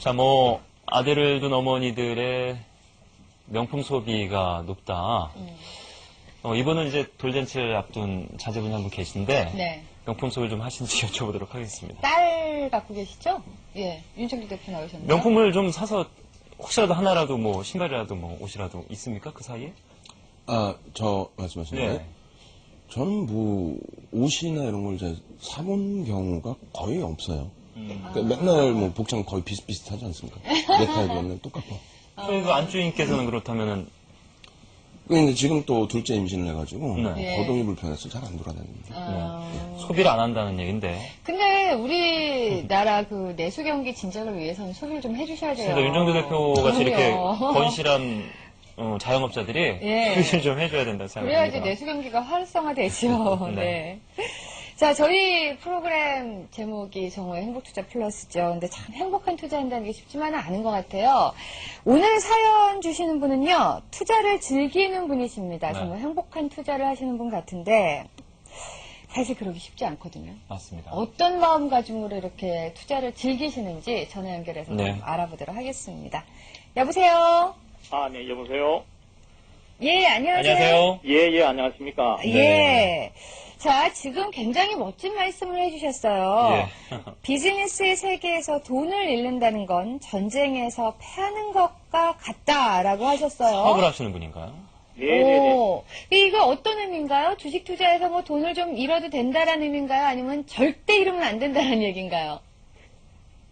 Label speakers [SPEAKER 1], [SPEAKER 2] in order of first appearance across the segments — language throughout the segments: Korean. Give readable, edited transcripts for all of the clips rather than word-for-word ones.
[SPEAKER 1] 자, 아들을 둔 어머니들의 명품 소비가 높다. 이분은 이제 돌잔치를 앞둔 자제분이 한 분 계신데,
[SPEAKER 2] 네.
[SPEAKER 1] 명품 소비를 좀 하신지 여쭤보도록 하겠습니다.
[SPEAKER 2] 딸 갖고 계시죠? 예. 윤석열 대표 나오셨나요?
[SPEAKER 1] 명품을 좀 사서 혹시라도 하나라도 신발이라도 옷이라도 있습니까? 그 사이에?
[SPEAKER 3] 저 말씀하신
[SPEAKER 1] 네.
[SPEAKER 3] 거예요? 저는 옷이나 이런 걸 이제 사본 경우가 거의 없어요. 그러니까 맨날 복장 거의 비슷비슷하지 않습니까? 넥타이도 맨날 똑같고.
[SPEAKER 1] 그러니까 안주인께서는 그렇다면은,
[SPEAKER 3] 근데 지금 또 둘째 임신을 해가지고
[SPEAKER 1] 네.
[SPEAKER 3] 거동이 불편해서 잘 안 돌아다닙니다.
[SPEAKER 1] 소비를 안 한다는 얘기인데.
[SPEAKER 2] 근데 우리나라 그 내수 경기 진작을 위해서는 소비를 좀 해주셔야 돼요.
[SPEAKER 1] 그래서 윤정도 대표 같이 이렇게
[SPEAKER 2] 그럼요.
[SPEAKER 1] 건실한 자영업자들이
[SPEAKER 2] 예.
[SPEAKER 1] 소비를 좀 해줘야 된다 생각합니다.
[SPEAKER 2] 그래야지 내수 경기가 활성화되죠. 네. 자, 저희 프로그램 제목이 정오의 행복투자 플러스죠. 근데 참 행복한 투자한다는 게 쉽지만은 않은 것 같아요. 오늘 사연 주시는 분은요, 투자를 즐기는 분이십니다.
[SPEAKER 1] 네.
[SPEAKER 2] 정말 행복한 투자를 하시는 분 같은데, 사실 그러기 쉽지 않거든요.
[SPEAKER 1] 맞습니다.
[SPEAKER 2] 어떤 마음가짐으로 이렇게 투자를 즐기시는지 전화 연결해서
[SPEAKER 1] 네.
[SPEAKER 2] 좀 알아보도록 하겠습니다. 여보세요?
[SPEAKER 4] 네, 여보세요?
[SPEAKER 2] 예, 안녕하세요.
[SPEAKER 1] 안녕하세요.
[SPEAKER 4] 예, 안녕하십니까?
[SPEAKER 2] 예.
[SPEAKER 1] 네.
[SPEAKER 2] 자, 지금 굉장히 멋진 말씀을 해주셨어요.
[SPEAKER 1] 예.
[SPEAKER 2] 비즈니스의 세계에서 돈을 잃는다는 건 전쟁에서 패하는 것과 같다라고 하셨어요.
[SPEAKER 1] 사업을 하시는 분인가요?
[SPEAKER 4] 네네네.
[SPEAKER 2] 오, 이거 어떤 의미인가요? 주식 투자에서 돈을 좀 잃어도 된다라는 의미인가요? 아니면 절대 잃으면 안 된다는 얘기인가요?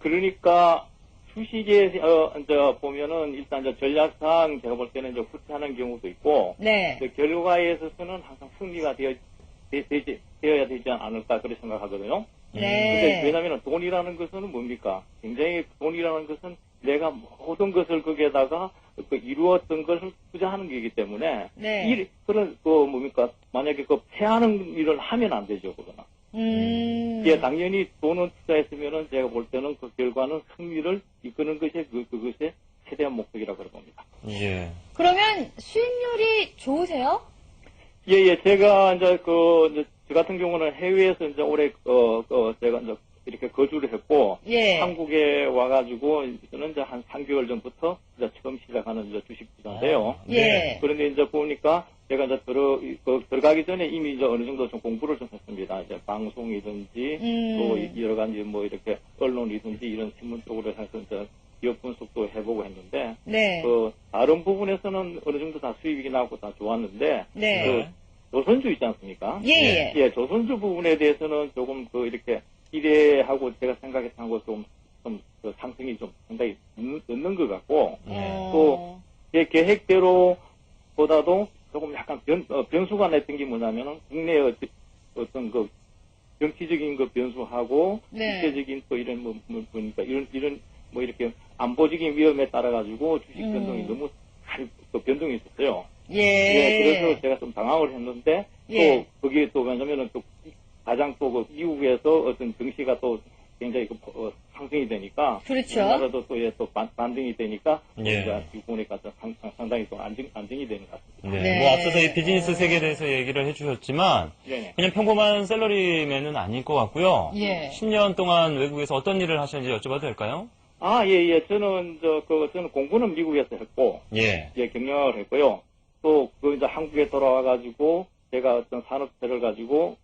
[SPEAKER 4] 그러니까, 주식에, 이제 보면은, 일단, 전략상, 제가 볼 때는 후퇴하는 경우도 있고,
[SPEAKER 2] 네.
[SPEAKER 4] 결과에 있어서는 항상 승리가 되어야 되지 않을까, 그렇게 생각하거든요. 근데
[SPEAKER 2] 네.
[SPEAKER 4] 왜냐면 돈이라는 것은 뭡니까? 굉장히 돈이라는 것은 내가 모든 것을 거기에다가 이루었던 것을 투자하는 거기 때문에,
[SPEAKER 2] 네.
[SPEAKER 4] 만약에 패하는 일을 하면 안 되죠, 그거는. 예, 당연히 돈을 투자했으면은 제가 볼 때는 그 결과는 승리를 이끄는 것이 그것의 최대한 목적이라고 그럴 겁니다.
[SPEAKER 1] 예.
[SPEAKER 2] 그러면 수익률이 좋으세요?
[SPEAKER 4] 예, 제가 저 같은 경우는 해외에서 이제 올해, 제가 이제 이렇게 거주를 했고,
[SPEAKER 2] 예.
[SPEAKER 4] 한국에 와가지고, 저는 이제 한 3개월 전부터 이제 처음 시작하는 이제 주식 투자인데요.
[SPEAKER 2] 예.
[SPEAKER 4] 그런데 이제 보니까 제가 이제 들어가기 전에 이미 이제 어느 정도 좀 공부를 좀 했습니다. 이제 방송이든지, 또 여러 가지 이렇게 언론이든지 이런 신문 쪽으로 해서 이제 기업 분석도 해보고 했는데,
[SPEAKER 2] 네.
[SPEAKER 4] 다른 부분에서는 어느 정도 다 수익이 나고 다 좋았는데,
[SPEAKER 2] 네.
[SPEAKER 4] 조선주 있지 않습니까?
[SPEAKER 2] 예.
[SPEAKER 4] 예, 조선주 부분에 대해서는 조금 이렇게 기대하고 제가 생각했던 거 그 상승이 좀 상당히 늦는 것 같고, 또 제 계획대로 보다도 조금 약간 변수가 냈던 게 뭐냐면은 국내의 어떤 정치적인 변수하고,
[SPEAKER 2] 네.
[SPEAKER 4] 국제적인 또 이런 보니까 이런 이렇게 안보적인 위험에 따라 가지고 주식 변동이 너무 큰 변동이 있었어요.
[SPEAKER 2] 예.
[SPEAKER 4] 그래서 제가 좀 당황을 했는데,
[SPEAKER 2] 예.
[SPEAKER 4] 또, 거기에 또, 왜냐면은 또, 가장 또, 미국에서 어떤 증시가 또 굉장히 상승이 되니까.
[SPEAKER 2] 그렇죠.
[SPEAKER 4] 우리나라도 또, 반등이 되니까.
[SPEAKER 1] 예.
[SPEAKER 4] 이제 보니까 상당히 또 안정이 되는 것 같습니다.
[SPEAKER 1] 네.
[SPEAKER 2] 네.
[SPEAKER 1] 앞서서 이 비즈니스 세계에 대해서 얘기를 해주셨지만,
[SPEAKER 4] 네.
[SPEAKER 1] 그냥 평범한 샐러리맨은 아닐 것 같고요.
[SPEAKER 2] 예.
[SPEAKER 1] 10년 동안 외국에서 어떤 일을 하셨는지 여쭤봐도 될까요?
[SPEAKER 4] 예. 저는, 저는 공부는 미국에서 했고,
[SPEAKER 1] 예.
[SPEAKER 4] 경영을 했고요. 또, 이제 한국에 돌아와가지고, 제가 어떤 산업체를 가지고,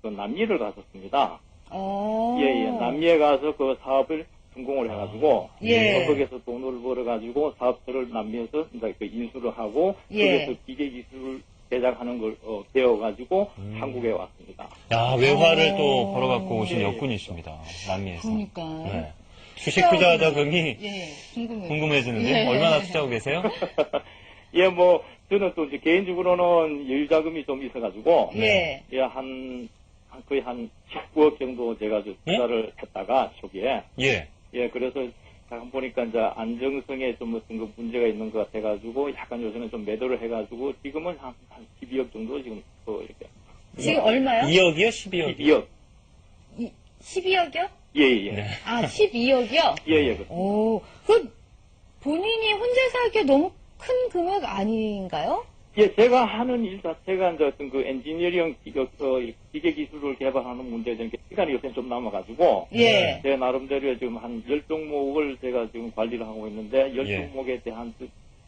[SPEAKER 4] 남미를 갔었습니다. 남미에 가서 그 사업을 성공을 해가지고,
[SPEAKER 2] 예.
[SPEAKER 4] 거기에서 돈을 벌어가지고, 사업체를 남미에서 이제 인수를 하고,
[SPEAKER 2] 예.
[SPEAKER 4] 거기에서 기계기술을 제작하는 걸 배워가지고, 한국에 왔습니다.
[SPEAKER 1] 야, 외화를 또 벌어갖고 오신
[SPEAKER 4] 예.
[SPEAKER 1] 여군이십니다. 남미에서.
[SPEAKER 2] 그러니까.
[SPEAKER 1] 네. 주식 투자 자금이
[SPEAKER 2] 예. 궁금해요.
[SPEAKER 1] 궁금해지는데,
[SPEAKER 2] 예.
[SPEAKER 1] 얼마나 투자하고 계세요?
[SPEAKER 4] 예, 저는 또 이제 개인적으로는 여유자금이 좀 있어가지고,
[SPEAKER 2] 예.
[SPEAKER 4] 거의 한 19억 정도 제가 투자를 했다가, 초기에.
[SPEAKER 1] 예.
[SPEAKER 4] 예, 그래서 가끔 보니까 이제 안정성에 좀 어떤 문제가 있는 것 같아가지고, 약간 요새는 좀 매도를 해가지고, 지금은 한 12억 정도 지금 이렇게.
[SPEAKER 2] 지금 얼마요?
[SPEAKER 1] 2억이요? 12억?
[SPEAKER 4] 12억.
[SPEAKER 2] 12억이요?
[SPEAKER 4] 예.
[SPEAKER 1] 네.
[SPEAKER 2] 아, 12억이요?
[SPEAKER 4] 예.
[SPEAKER 2] 오, 본인이 혼자서 하기에 너무 큰 금액 아닌가요?
[SPEAKER 4] 예, 제가 하는 일 자체가 이제 어떤 그 엔지니어링 기계 기술을 개발하는 문제에 대한 시간이 요새 좀 남아가지고.
[SPEAKER 2] 예.
[SPEAKER 4] 제 나름대로 지금 한 10종목을 제가 지금 관리를 하고 있는데, 10종목에
[SPEAKER 1] 예.
[SPEAKER 4] 대한,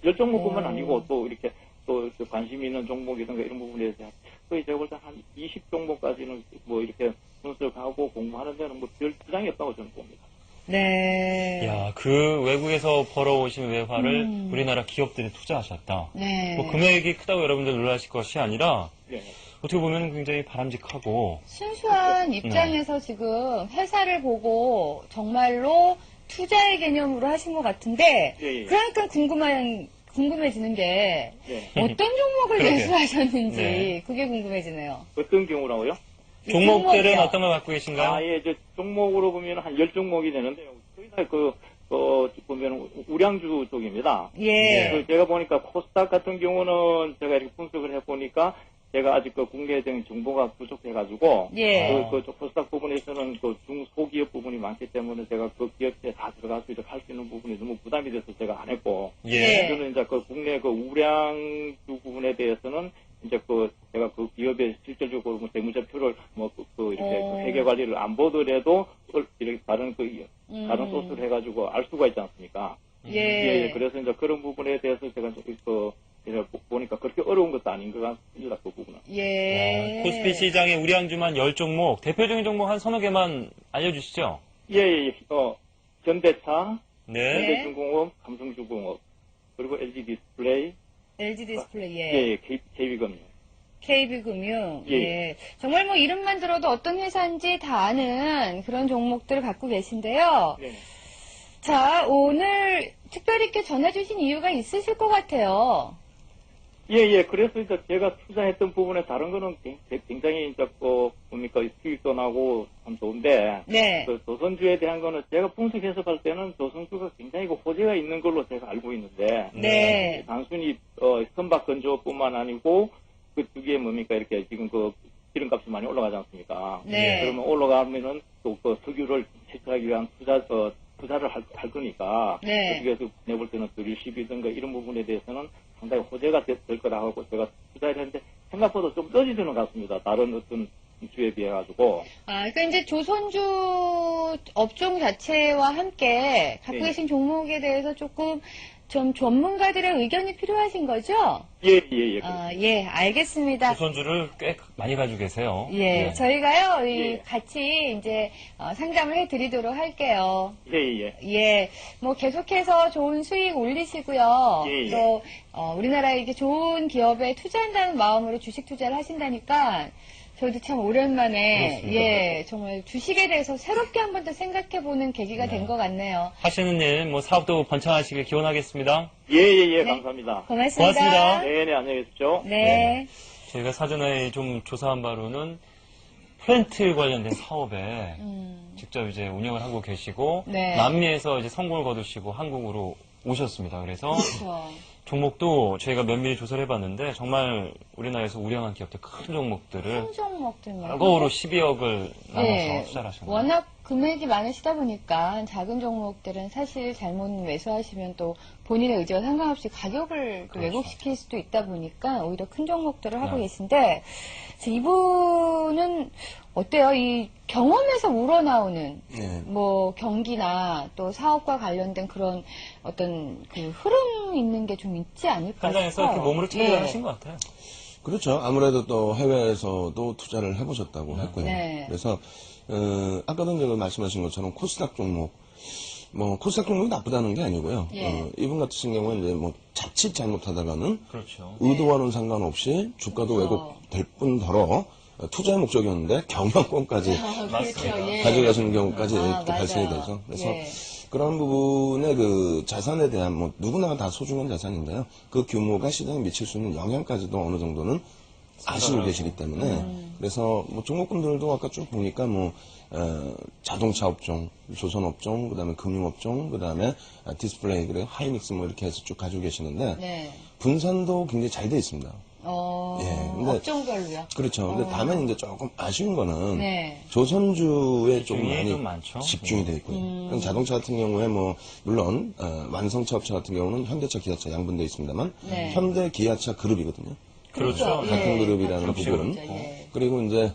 [SPEAKER 4] 10종목뿐만 아니고 또 이렇게 또 관심 있는 종목이든가 이런 부분에 대한 거의 제가 볼 때 한 20종목까지는 뭐 이렇게 분석하고 공부하는 데는 뭐 별 지장이 없다고 저는 봅니다.
[SPEAKER 2] 네.
[SPEAKER 1] 야, 그 외국에서 벌어오신 외화를 우리나라 기업들이 투자하셨다.
[SPEAKER 2] 네.
[SPEAKER 1] 뭐 금액이 크다고 여러분들 놀라실 것이 아니라
[SPEAKER 4] 예.
[SPEAKER 1] 어떻게 보면 굉장히 바람직하고
[SPEAKER 2] 순수한 입장에서 지금 회사를 보고 정말로 투자의 개념으로 하신 것 같은데,
[SPEAKER 4] 예, 예.
[SPEAKER 2] 그러니까 궁금해지는 게
[SPEAKER 4] 예.
[SPEAKER 2] 어떤 종목을
[SPEAKER 1] 그러게.
[SPEAKER 2] 매수하셨는지
[SPEAKER 1] 네.
[SPEAKER 2] 그게 궁금해지네요.
[SPEAKER 4] 어떤 경우라고요?
[SPEAKER 1] 종목들은
[SPEAKER 2] 종목이요.
[SPEAKER 1] 어떤 걸 갖고 계신가요?
[SPEAKER 4] 아, 예, 종목으로 보면 한 10종목이 되는데, 거의 다 보면 우량주 쪽입니다.
[SPEAKER 2] 예.
[SPEAKER 4] 제가 보니까 코스닥 같은 경우는 제가 이렇게 분석을 해보니까 제가 아직 국내적인 정보가 부족해가지고,
[SPEAKER 2] 예.
[SPEAKER 4] 코스닥 부분에서는 중소기업 부분이 많기 때문에 제가 그 기업에 다 들어가서 이렇게 할 수 있는 부분이 너무 부담이 돼서 제가 안 했고,
[SPEAKER 2] 예.
[SPEAKER 4] 저는 이제 국내 우량주 부분에 대해서는 이제 제가 기업의 실질적으로 재무제표를 이렇게 회계 관리를 안 보더라도 이렇게 다른 소스를 해가지고 알 수가 있지 않습니까?
[SPEAKER 2] 예.
[SPEAKER 4] 그래서 이제 그런 부분에 대해서 제가 제가 보니까 그렇게 어려운 것도 아닌 것 같습니다, 그 부분은.
[SPEAKER 2] 예.
[SPEAKER 1] 코스피 시장의 우량주만 10종목, 대표적인 종목 한 서너 개만 알려주시죠.
[SPEAKER 4] 예. 현대차,
[SPEAKER 1] 네.
[SPEAKER 4] 현대중공업, 삼성중공업, 그리고 LG 디스플레이,
[SPEAKER 2] LG 디스플레이,
[SPEAKER 4] 예, KB금융.
[SPEAKER 2] KB금융,
[SPEAKER 4] 예.
[SPEAKER 2] 예. 정말 뭐 이름만 들어도 어떤 회사인지 다 아는 그런 종목들을 갖고 계신데요.
[SPEAKER 4] 네.
[SPEAKER 2] 자, 오늘 특별히 이렇게 전해주신 이유가 있으실 것 같아요.
[SPEAKER 4] 예. 그래서 이제 제가 투자했던 부분에 다른 거는 굉장히 이제 뭡니까 수익도 나고 참 좋은데,
[SPEAKER 2] 네.
[SPEAKER 4] 조선주에 대한 거는 제가 분석 해석할 때는 조선주가 굉장히 호재가 있는 걸로 제가 알고 있는데,
[SPEAKER 2] 네.
[SPEAKER 4] 단순히 선박 건조뿐만 아니고 그 두 개에 뭡니까 이렇게 지금 기름값이 많이 올라가지 않습니까?
[SPEAKER 2] 네.
[SPEAKER 4] 그러면 올라가면은 또 석유를 채취하기 위한 투자를 할 거니까,
[SPEAKER 2] 네.
[SPEAKER 4] 그쪽에서 내볼 때는 주식이든가 이런 부분에 대해서는 상당히 호재가 될 거라고 하고 제가 투자를 했는데 생각보다 좀 떨어지는 것 같습니다. 다른 어떤 주에 비해 가지고.
[SPEAKER 2] 그러니까 이제 조선주 업종 자체와 함께 갖고
[SPEAKER 4] 네.
[SPEAKER 2] 계신 종목에 대해서 조금 좀 전문가들의 의견이 필요하신 거죠?
[SPEAKER 4] 예.
[SPEAKER 2] 예, 알겠습니다.
[SPEAKER 1] 조선주를 꽤 많이 가지고 계세요.
[SPEAKER 2] 예,
[SPEAKER 1] 네.
[SPEAKER 2] 저희가요,
[SPEAKER 4] 예.
[SPEAKER 2] 같이 이제 상담을 해드리도록 할게요.
[SPEAKER 4] 예.
[SPEAKER 2] 예, 뭐 계속해서 좋은 수익 올리시고요.
[SPEAKER 4] 예.
[SPEAKER 2] 또 우리나라에 이렇게 좋은 기업에 투자한다는 마음으로 주식 투자를 하신다니까 저도 참 오랜만에
[SPEAKER 1] 그렇습니다.
[SPEAKER 2] 예, 정말 주식에 대해서 새롭게 한 번 더 생각해보는 계기가 된 것 같네요.
[SPEAKER 1] 하시는 일, 뭐 사업도 번창하시길 기원하겠습니다.
[SPEAKER 4] 예. 감사합니다.
[SPEAKER 2] 고맙습니다.
[SPEAKER 1] 고맙습니다.
[SPEAKER 4] 네, 안녕히 계십시오.
[SPEAKER 2] 네.
[SPEAKER 1] 저희가 사전에 좀 조사한 바로는 플랜트 관련된 사업에 직접 이제 운영을 하고 계시고
[SPEAKER 2] 네.
[SPEAKER 1] 남미에서 이제 성공을 거두시고 한국으로 오셨습니다. 그래서
[SPEAKER 2] 그렇죠.
[SPEAKER 1] 종목도 저희가 면밀히 조사를 해봤는데 정말 우리나라에서 우량한 기업들 큰 종목들을
[SPEAKER 2] 큰 종목들만.
[SPEAKER 1] 과거로 12억을 나눠서
[SPEAKER 2] 예,
[SPEAKER 1] 투자를 하셨네요.
[SPEAKER 2] 워낙 금액이 많으시다 보니까 작은 종목들은 사실 잘못 매수하시면 또 본인의 의지와 상관없이 가격을 또
[SPEAKER 1] 그렇죠.
[SPEAKER 2] 왜곡시킬 수도 있다 보니까 오히려 큰 종목들을 하고
[SPEAKER 1] 네.
[SPEAKER 2] 계신데 이분은 어때요? 이 경험에서 우러나오는
[SPEAKER 3] 네.
[SPEAKER 2] 뭐 경기나 또 사업과 관련된 그런 어떤 그 흐름 있는 게 좀 있지 않을까
[SPEAKER 1] 현장에서
[SPEAKER 2] 싶어요.
[SPEAKER 1] 이렇게 몸으로 체험을
[SPEAKER 2] 예.
[SPEAKER 1] 하신 것 같아요.
[SPEAKER 3] 그렇죠. 아무래도 또 해외에서도 투자를 해보셨다고 했고요.
[SPEAKER 2] 네.
[SPEAKER 3] 그래서 아까도 제가 말씀하신 것처럼 코스닥 종목, 코스닥 종목이 나쁘다는 게 아니고요.
[SPEAKER 2] 예.
[SPEAKER 3] 이분 같은 경우는 이제 자칫 잘못하다가는
[SPEAKER 1] 그렇죠.
[SPEAKER 3] 의도와는 상관없이 주가도
[SPEAKER 2] 그렇죠.
[SPEAKER 3] 왜곡될 뿐더러 투자의 목적이었는데 경영권까지
[SPEAKER 2] 그렇죠. 예.
[SPEAKER 3] 가져가시는 경우까지 또
[SPEAKER 2] 맞아요.
[SPEAKER 3] 발생이 되죠. 그래서
[SPEAKER 2] 예.
[SPEAKER 3] 그런 부분의 그 자산에 대한 누구나 다 소중한 자산인데요. 그 규모가 시장에 미칠 수 있는 영향까지도 어느 정도는 아시고 계시기 때문에 그래서 종목군들도 아까 쭉 보니까 자동차 업종, 조선 업종, 그다음에 금융 업종, 그다음에 디스플레이, 그리고 하이닉스 이렇게 해서 쭉 가지고 계시는데
[SPEAKER 2] 네.
[SPEAKER 3] 분산도 굉장히 잘 돼 있습니다. 예, 근데-
[SPEAKER 2] 업종별로요.
[SPEAKER 3] 그렇죠. 근데 다만 이제 조금 아쉬운 거는
[SPEAKER 2] 네.
[SPEAKER 3] 조선주에 조금
[SPEAKER 1] 집중이
[SPEAKER 3] 많이
[SPEAKER 1] 좀 많죠.
[SPEAKER 3] 집중이 돼 있고요. 그럼 자동차 같은 경우에 뭐 물론 완성차 업체 같은 경우는 현대차, 기아차 양분돼 있습니다만
[SPEAKER 2] 네.
[SPEAKER 3] 현대, 기아차 그룹이거든요.
[SPEAKER 1] 그렇죠.
[SPEAKER 3] 같은 그룹이라는
[SPEAKER 2] 같은
[SPEAKER 3] 부분.
[SPEAKER 2] 그룹이죠, 예.
[SPEAKER 3] 그리고 이제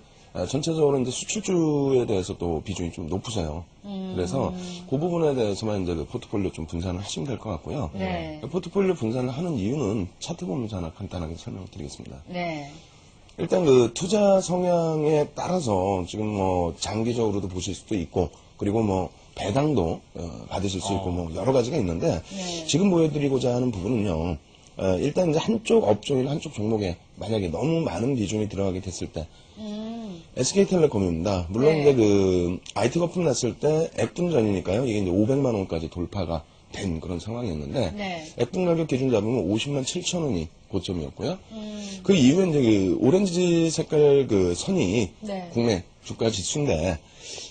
[SPEAKER 3] 전체적으로 이제 수출주에 대해서 또 비중이 좀 높으세요. 그래서 그 부분에 대해서만 이제 그 포트폴리오 좀 분산을 하시면 될 것 같고요.
[SPEAKER 2] 네.
[SPEAKER 3] 그 포트폴리오 분산을 하는 이유는 차트 보면서 하나 간단하게 설명을 드리겠습니다.
[SPEAKER 2] 네.
[SPEAKER 3] 일단 그 투자 성향에 따라서 지금 뭐 장기적으로도 보실 수도 있고 그리고 뭐 배당도 받으실 수 있고 뭐 여러 가지가 있는데
[SPEAKER 2] 네.
[SPEAKER 3] 지금 보여드리고자 하는 부분은요. 일단 이제 한쪽 업종이나 한쪽 종목에 만약에 너무 많은 비중이 들어가게 됐을 때 SK텔레콤입니다. 물론
[SPEAKER 2] 네.
[SPEAKER 3] 이제 그 IT 거품 났을 때 액분 전이니까요. 이게 이제 500만 원까지 돌파가 된 그런 상황이었는데
[SPEAKER 2] 네.
[SPEAKER 3] 액분 가격 기준 잡으면 50만 7천 원이 고점이었고요. 그 이후에 이제 그 오렌지 색깔 그 선이
[SPEAKER 2] 네.
[SPEAKER 3] 국내 주가 지수인데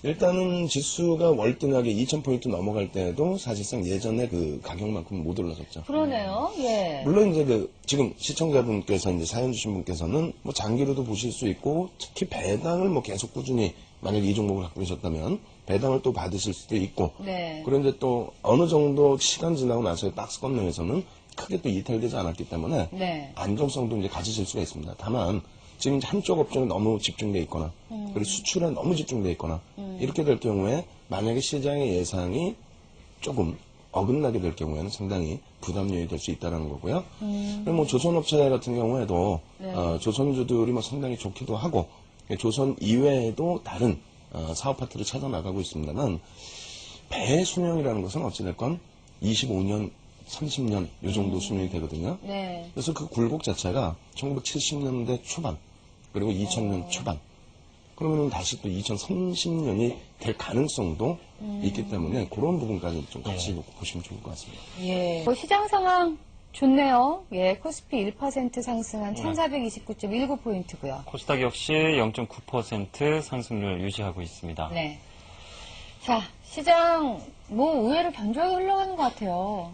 [SPEAKER 3] 일단은 지수가 월등하게 2,000포인트 넘어갈 때도 사실상 예전에 그 가격만큼 못 올라섰죠.
[SPEAKER 2] 그러네요. 예.
[SPEAKER 3] 물론 이제 그 지금 시청자분께서 이제 사연 주신 분께서는 뭐 장기로도 보실 수 있고 특히 배당을 뭐 계속 꾸준히 만약에 이 종목을 갖고 계셨다면 배당을 또 받으실 수도 있고
[SPEAKER 2] 네.
[SPEAKER 3] 그런데 또 어느 정도 시간 지나고 나서의 박스권 내에서는 크게 또 이탈되지 않았기 때문에
[SPEAKER 2] 네.
[SPEAKER 3] 안정성도 이제 가지실 수가 있습니다. 다만 지금 이제 한쪽 업종에 너무 집중돼 있거나 그리고 수출에 너무 집중돼 있거나 이렇게 될 경우에 만약에 시장의 예상이 조금 어긋나게 될 경우에는 상당히 부담 요인이 될 수 있다는 거고요. 그리고 뭐 조선업체 같은 경우에도 조선주들이 뭐 상당히 좋기도 하고 조선 이외에도 다른 사업 파트를 찾아 나가고 있습니다만 배 수명이라는 것은 어찌됐건 25년, 30년 이 정도 수명이 되거든요.
[SPEAKER 2] 네.
[SPEAKER 3] 그래서 그 굴곡 자체가 1970년대 초반 그리고 2000년 초반 그러면 다시 또 2030년이 될 가능성도 있기 때문에 그런 부분까지 좀 같이 보시면 좋을 것 같습니다.
[SPEAKER 2] 예. 시장 상황 좋네요. 예. 코스피 1% 상승한 1429.19포인트고요.
[SPEAKER 1] 코스닥 역시 0.9% 상승률 유지하고 있습니다.
[SPEAKER 2] 네. 자, 시장 뭐 의외로 견조하게 흘러가는 것 같아요.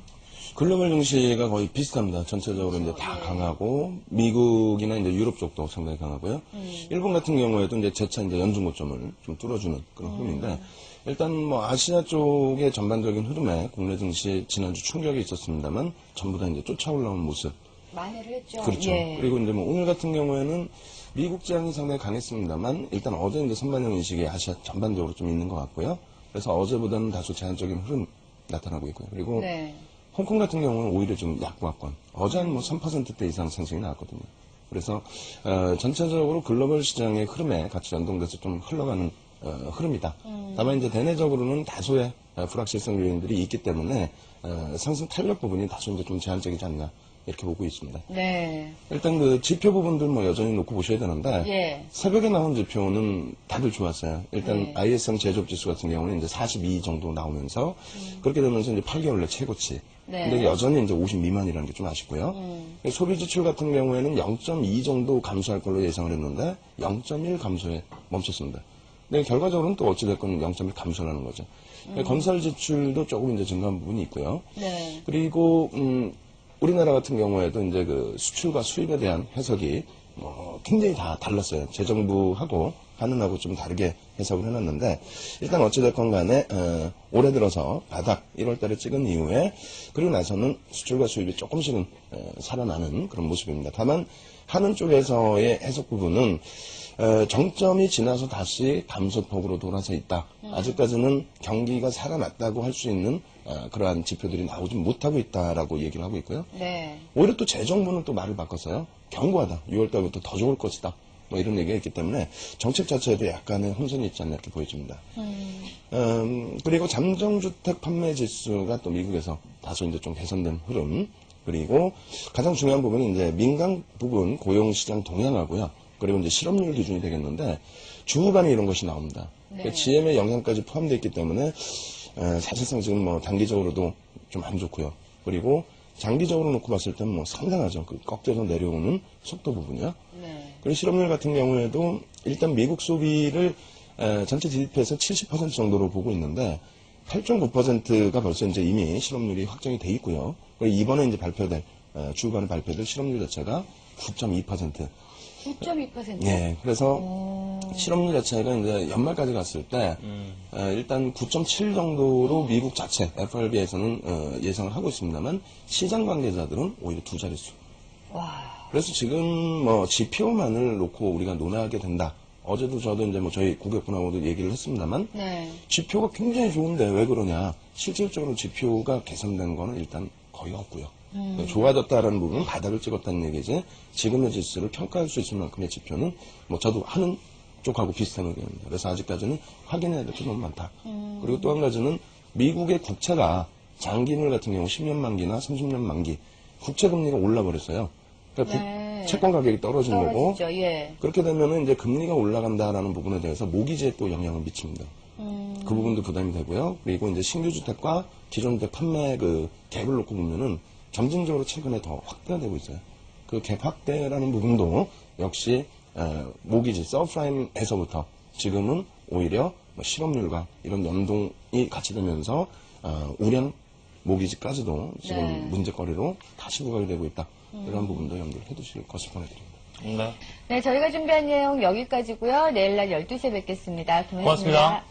[SPEAKER 3] 글로벌 증시가 거의 비슷합니다. 전체적으로 이제 다 강하고 미국이나 이제 유럽 쪽도 상당히 강하고요. 일본 같은 경우에도 이제 재차 이제 연중 고점을 좀 뚫어주는 그런 흐름인데 일단 뭐 아시아 쪽의 전반적인 흐름에 국내 증시 지난주 충격이 있었습니다만 전부 다 이제 쫓아 올라온 모습.
[SPEAKER 2] 만회를 했죠.
[SPEAKER 3] 그렇죠.
[SPEAKER 2] 예.
[SPEAKER 3] 그리고 이제 뭐 오늘 같은 경우에는 미국 지향이 상당히 강했습니다만 일단 어제 이제 선반영 인식이 아시아 전반적으로 좀 있는 것 같고요. 그래서 어제보다는 다소 제한적인 흐름 나타나고 있고요. 그리고
[SPEAKER 2] 네.
[SPEAKER 3] 홍콩 같은 경우는 오히려 좀 약보합권. 어제 한 뭐 3%대 이상 상승이 나왔거든요. 그래서 전체적으로 글로벌 시장의 흐름에 같이 연동돼서 좀 흘러가는 흐름이다. 다만 이제 대내적으로는 다소의 불확실성 요인들이 있기 때문에 상승 탄력 부분이 다소 이제 좀 제한적이지 않나 이렇게 보고 있습니다.
[SPEAKER 2] 네.
[SPEAKER 3] 일단 그 지표 부분들 뭐 여전히 놓고 보셔야 되는데
[SPEAKER 2] 예.
[SPEAKER 3] 새벽에 나온 지표는 다들 좋았어요. 일단
[SPEAKER 2] 네.
[SPEAKER 3] ISM 제조업 지수 같은 경우는 이제 42 정도 나오면서 그렇게 되면서 이제 8개월 내 최고치.
[SPEAKER 2] 네.
[SPEAKER 3] 근데 여전히 이제 50 미만이라는 게 좀 아쉽고요. 소비 지출 같은 경우에는 0.2 정도 감소할 걸로 예상을 했는데 0.1 감소에 멈췄습니다. 근데 결과적으로는 또 어찌됐건 0.1 감소라는 거죠. 건설 지출도 조금 이제 증가한 부분이 있고요.
[SPEAKER 2] 네.
[SPEAKER 3] 그리고 우리나라 같은 경우에도 이제 그 수출과 수입에 대한 해석이 굉장히 다 달랐어요. 재정부하고 하는하고 좀 다르게 해석을 해놨는데 일단 어찌됐건 간에 올해 들어서 바닥 1월달에 찍은 이후에 그리고 나서는 수출과 수입이 조금씩은 살아나는 그런 모습입니다. 다만 하는 쪽에서의 해석 부분은 정점이 지나서 다시 감소폭으로 돌아서 있다. 아직까지는 경기가 살아났다고 할 수 있는 그러한 지표들이 나오지 못하고 있다라고 얘기를 하고 있고요.
[SPEAKER 2] 네.
[SPEAKER 3] 오히려 또 재정부는 또 말을 바꿨어요. 견고하다. 6월달부터 더 좋을 것이다. 뭐 이런 얘기가 있기 때문에 정책 자체에도 약간의 혼선이 있지 않나 이렇게 보여집니다. 그리고 잠정주택 판매 지수가 또 미국에서 다소 이제 좀 개선된 흐름. 그리고 가장 중요한 부분은 이제 민간 부분 고용시장 동향하고요. 그리고 이제 실업률 기준이 되겠는데 주후반에 이런 것이 나옵니다.
[SPEAKER 2] 네.
[SPEAKER 3] 그러니까 GM의 영향까지 포함되어 있기 때문에 사실상 지금 뭐 단기적으로도 좀 안 좋고요. 그리고 장기적으로 놓고 봤을 때는 뭐 상당하죠. 그 꺾여서 내려오는 속도 부분이요.
[SPEAKER 2] 네.
[SPEAKER 3] 그리고 실업률 같은 경우에도 일단 미국 소비를 전체 GDP에서 70% 정도로 보고 있는데 8.9%가 벌써 이제 이미 실업률이 확정이 돼 있고요. 그리고 이번에 이제 발표될 주후반에 발표될 실업률 자체가 9.2%.
[SPEAKER 2] 9.2%?
[SPEAKER 3] 예, 그래서 실업률 자체가 이제 연말까지 갔을 때 일단 9.7 정도로 미국 자체 FRB에서는 예상을 하고 있습니다만 시장 관계자들은 오히려 두 자릿수.
[SPEAKER 2] 와.
[SPEAKER 3] 그래서 지금 뭐 지표만을 놓고 우리가 논하게 된다. 어제도 저도 이제 뭐 저희 고객분하고도 얘기를 했습니다만
[SPEAKER 2] 네.
[SPEAKER 3] 지표가 굉장히 좋은데 왜 그러냐? 실질적으로 지표가 개선된 거는 일단 거의 없고요. 좋아졌다라는 부분은 바닥을 찍었다는 얘기지 지금의 지수를 평가할 수 있을 만큼의 지표는 뭐 저도 하는 쪽하고 비슷한 의견입니다. 그래서 아직까지는 확인해야 될 게 너무 많다. 그리고 또 한 가지는 미국의 국채가 장기물 같은 경우 10년 만기나 30년 만기 국채 금리가 올라버렸어요. 그러니까
[SPEAKER 2] 네.
[SPEAKER 3] 채권 가격이 떨어진 거고
[SPEAKER 2] 떨어지죠. 예.
[SPEAKER 3] 그렇게 되면은 이제 금리가 올라간다라는 부분에 대해서 모기지에 또 영향을 미칩니다. 그 부분도 부담이 되고요. 그리고 이제 신규 주택과 기존 주택 판매 그 갭을 놓고 보면은 점진적으로 최근에 더 확대가 되고 있어요. 그 갭 확대라는 부분도 역시 모기지 서프라임에서부터 지금은 오히려 뭐 실업률과 이런 연동이 같이 되면서 우량 모기지까지도 지금
[SPEAKER 2] 네.
[SPEAKER 3] 문제거리로 다시 부각이 되고 있다. 이런 부분도 염두를 해두실 것을 보내드립니다.
[SPEAKER 1] 네.
[SPEAKER 2] 네, 저희가 준비한 내용 여기까지고요. 내일 날 12시에 뵙겠습니다. 고맙습니다.
[SPEAKER 1] 고맙습니다.